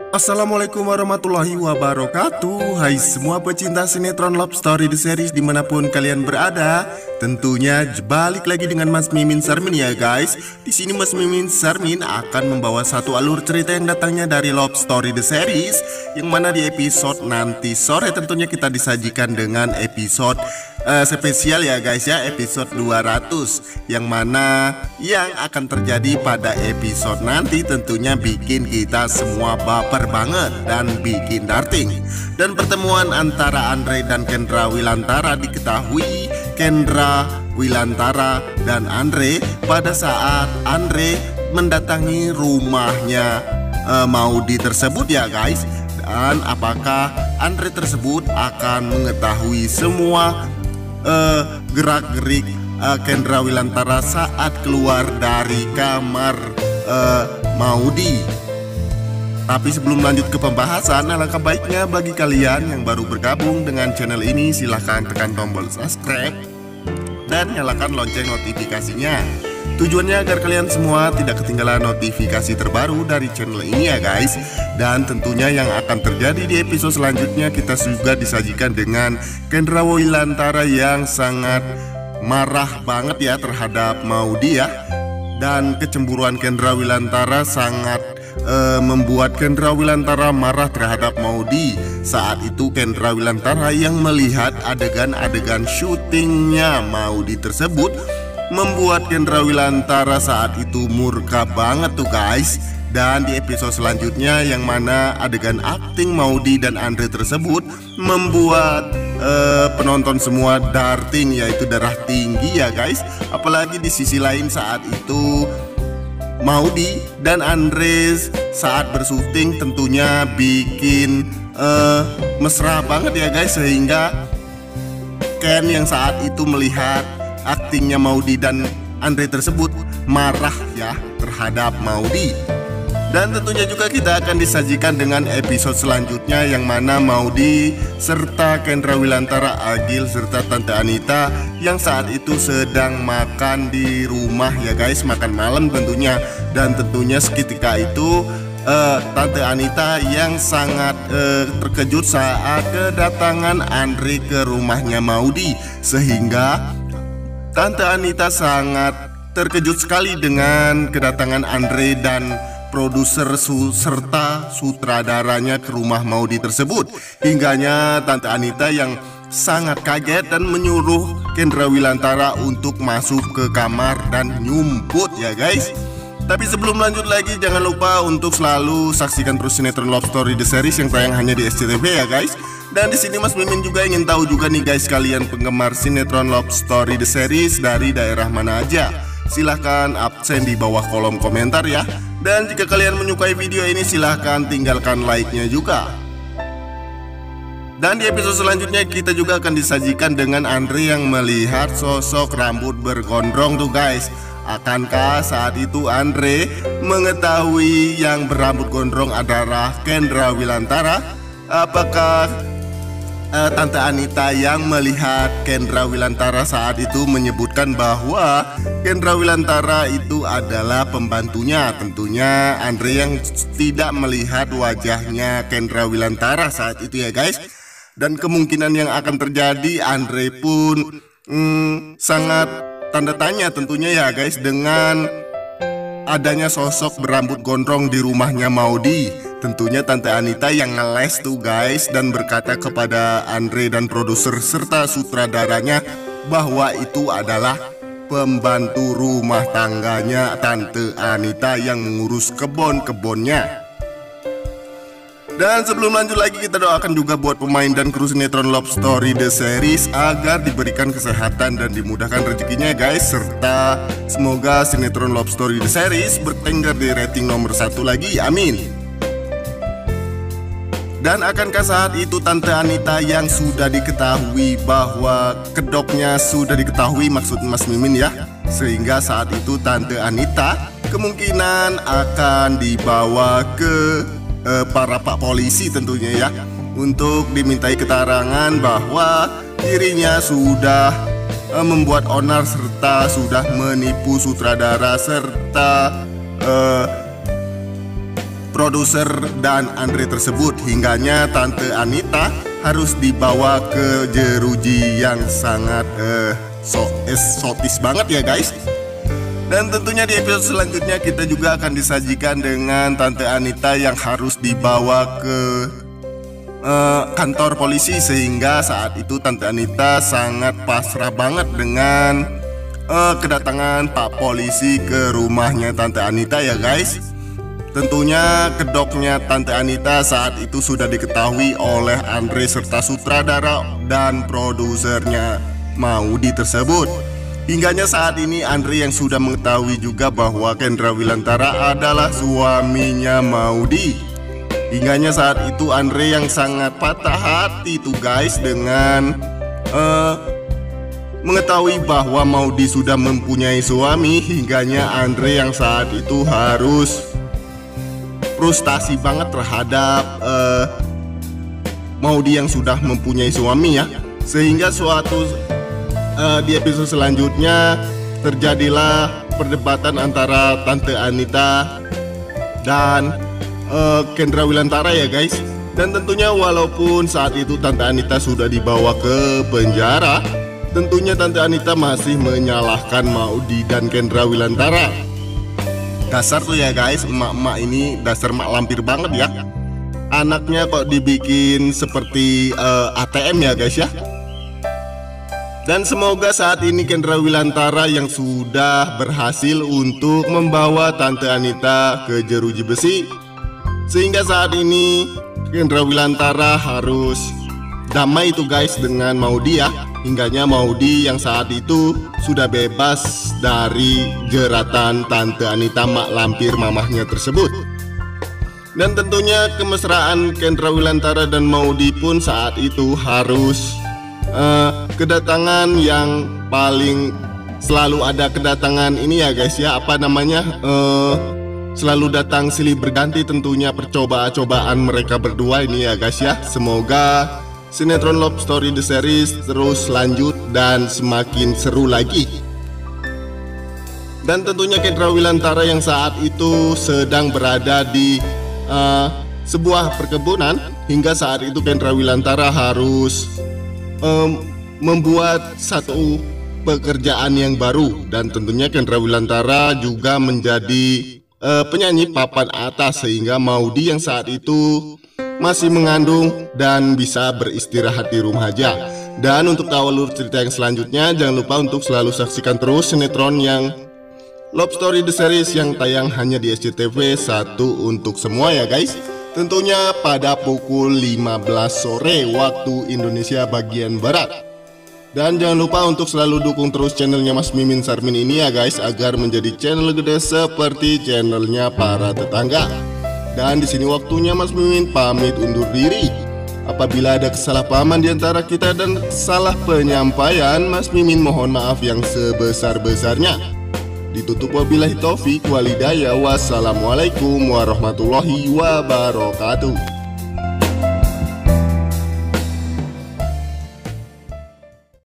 Assalamualaikum warahmatullahi wabarakatuh. Hai semua pecinta sinetron Love Story The Series dimanapun kalian berada. Tentunya balik lagi dengan Mas Mimin Sarmin ya guys. Di sini Mas Mimin Sarmin akan membawa satu alur cerita yang datangnya dari Love Story The Series, yang mana di episode nanti sore tentunya kita disajikan dengan episode spesial ya guys ya, episode 200, yang mana yang akan terjadi pada episode nanti tentunya bikin kita semua baper banget dan bikin darting. Dan pertemuan antara Andre dan Kendra Wilantara diketahui Kendra Wilantara dan Andre pada saat Andre mendatangi rumahnya Maudy tersebut ya guys. Dan apakah Andre tersebut akan mengetahui semua gerak-gerik Kendra Wilantara saat keluar dari kamar Maudy? Tapi sebelum lanjut ke pembahasan, alangkah baiknya bagi kalian yang baru bergabung dengan channel ini, silahkan tekan tombol subscribe dan nyalakan lonceng notifikasinya. Tujuannya agar kalian semua tidak ketinggalan notifikasi terbaru dari channel ini ya guys. Dan tentunya yang akan terjadi di episode selanjutnya, kita juga disajikan dengan Kendra Wilantara yang sangat marah banget ya terhadap Maudy ya. Dan kecemburuan Kendra Wilantara sangat membuat Kendra Wilantara marah terhadap Maudy. Saat itu Kendra Wilantara yang melihat adegan-adegan syutingnya Maudy tersebut membuat Kendra Wilantara saat itu murka banget tuh guys. Dan di episode selanjutnya, yang mana adegan akting Maudy dan Andre tersebut membuat penonton semua darting, yaitu darah tinggi ya guys. Apalagi di sisi lain saat itu Maudy dan Andre saat bersyuting tentunya bikin mesra banget ya guys, sehingga Ken yang saat itu melihat aktingnya Maudy dan Andre tersebut marah ya terhadap Maudy. Dan tentunya juga kita akan disajikan dengan episode selanjutnya, yang mana Maudy serta Kendra Wilantara, Agil serta Tante Anita yang saat itu sedang makan di rumah ya guys, makan malam tentunya. Dan tentunya seketika itu Tante Anita yang sangat terkejut saat kedatangan Andre ke rumahnya Maudy, sehingga Tante Anita sangat terkejut sekali dengan kedatangan Andre dan produser serta sutradaranya ke rumah Maudy tersebut. Hingganya Tante Anita yang sangat kaget dan menyuruh Kendra Wilantara untuk masuk ke kamar dan nyumput ya guys. Tapi sebelum lanjut lagi, jangan lupa untuk selalu saksikan terus sinetron Love Story The Series yang tayang hanya di SCTV ya guys. Dan di sini Mas Mimin juga ingin tahu juga nih guys, kalian penggemar sinetron Love Story The Series dari daerah mana aja? Silahkan absen di bawah kolom komentar ya. Dan jika kalian menyukai video ini, silahkan tinggalkan like-nya juga. Dan di episode selanjutnya kita juga akan disajikan dengan Andre yang melihat sosok rambut bergondrong tuh guys. Akankah saat itu Andre mengetahui yang berambut gondrong adalah Kendra Wilantara? Apakah Tante Anita yang melihat Kendra Wilantara saat itu menyebutkan bahwa Kendra Wilantara itu adalah pembantunya? Tentunya Andre yang tidak melihat wajahnya Kendra Wilantara saat itu ya guys. Dan kemungkinan yang akan terjadi, Andre pun sangat tanda tanya tentunya ya guys, dengan adanya sosok berambut gondrong di rumahnya Maudy. Tentunya Tante Anita yang ngeles tuh guys, dan berkata kepada Andre dan produser serta sutradaranya bahwa itu adalah pembantu rumah tangganya Tante Anita yang mengurus kebon-kebonnya. Dan sebelum lanjut lagi, kita doakan juga buat pemain dan kru sinetron Love Story The Series agar diberikan kesehatan dan dimudahkan rezekinya guys. Serta semoga sinetron Love Story The Series bertengger di rating nomor 1 lagi, amin. Dan akankah saat itu Tante Anita yang sudah diketahui bahwa kedoknya sudah diketahui, maksud Mas Mimin ya, sehingga saat itu Tante Anita kemungkinan akan dibawa ke para pak polisi tentunya ya, untuk dimintai keterangan bahwa dirinya sudah membuat onar serta sudah menipu sutradara serta produser dan Andre tersebut. Hingganya Tante Anita harus dibawa ke jeruji yang sangat eksotis banget ya guys. Dan tentunya di episode selanjutnya kita juga akan disajikan dengan Tante Anita yang harus dibawa ke kantor polisi, sehingga saat itu Tante Anita sangat pasrah banget dengan kedatangan Pak Polisi ke rumahnya Tante Anita ya guys. Tentunya kedoknya Tante Anita saat itu sudah diketahui oleh Andre serta sutradara dan produsernya Maudy tersebut. Hingganya saat ini Andre yang sudah mengetahui juga bahwa Kendra Wilantara adalah suaminya Maudy. Hingganya saat itu Andre yang sangat patah hati tuh guys dengan mengetahui bahwa Maudy sudah mempunyai suami. Hingganya Andre yang saat itu harus frustasi banget terhadap Maudy yang sudah mempunyai suami ya. Sehingga di episode selanjutnya terjadilah perdebatan antara Tante Anita dan Kendra Wilantara ya guys. Dan tentunya walaupun saat itu Tante Anita sudah dibawa ke penjara, tentunya Tante Anita masih menyalahkan Maudy dan Kendra Wilantara. Dasar tuh ya guys, emak-emak ini dasar mak lampir banget ya. Anaknya kok dibikin seperti ATM ya guys ya. Dan semoga saat ini Kendra Wilantara yang sudah berhasil untuk membawa Tante Anita ke jeruji besi, sehingga saat ini Kendra Wilantara harus damai itu guys dengan Maudy ya. Hingganya Maudy yang saat itu sudah bebas dari jeratan Tante Anita mak lampir mamahnya tersebut. Dan tentunya kemesraan Kendra Wilantara dan Maudy pun saat itu harus kedatangan yang paling selalu ada kedatangan ini ya guys ya, apa namanya, selalu datang silih berganti tentunya percobaan mereka berdua ini ya guys ya. Semoga sinetron Love Story The Series terus lanjut dan semakin seru lagi. Dan tentunya Kendra Wilantara yang saat itu sedang berada di sebuah perkebunan. Hingga saat itu Kendra Wilantara harus membuat satu pekerjaan yang baru. Dan tentunya Kendra Wilantara juga menjadi penyanyi papan atas, sehingga Maudy yang saat itu masih mengandung dan bisa beristirahat di rumah aja. Dan untuk tahu alur cerita yang selanjutnya, jangan lupa untuk selalu saksikan terus sinetron yang Love Story The Series yang tayang hanya di SCTV 1 untuk semua ya guys. Tentunya pada pukul 15 sore waktu Indonesia bagian Barat. Dan jangan lupa untuk selalu dukung terus channelnya Mas Mimin Sarmin ini ya guys, agar menjadi channel gede seperti channelnya para tetangga. Dan di sini waktunya Mas Mimin pamit undur diri. Apabila ada kesalahpahaman di antara kita dan salah penyampaian, Mas Mimin mohon maaf yang sebesar-besarnya. Ditutup wabillahi taufik walhidayah. Wassalamualaikum warahmatullahi wabarakatuh.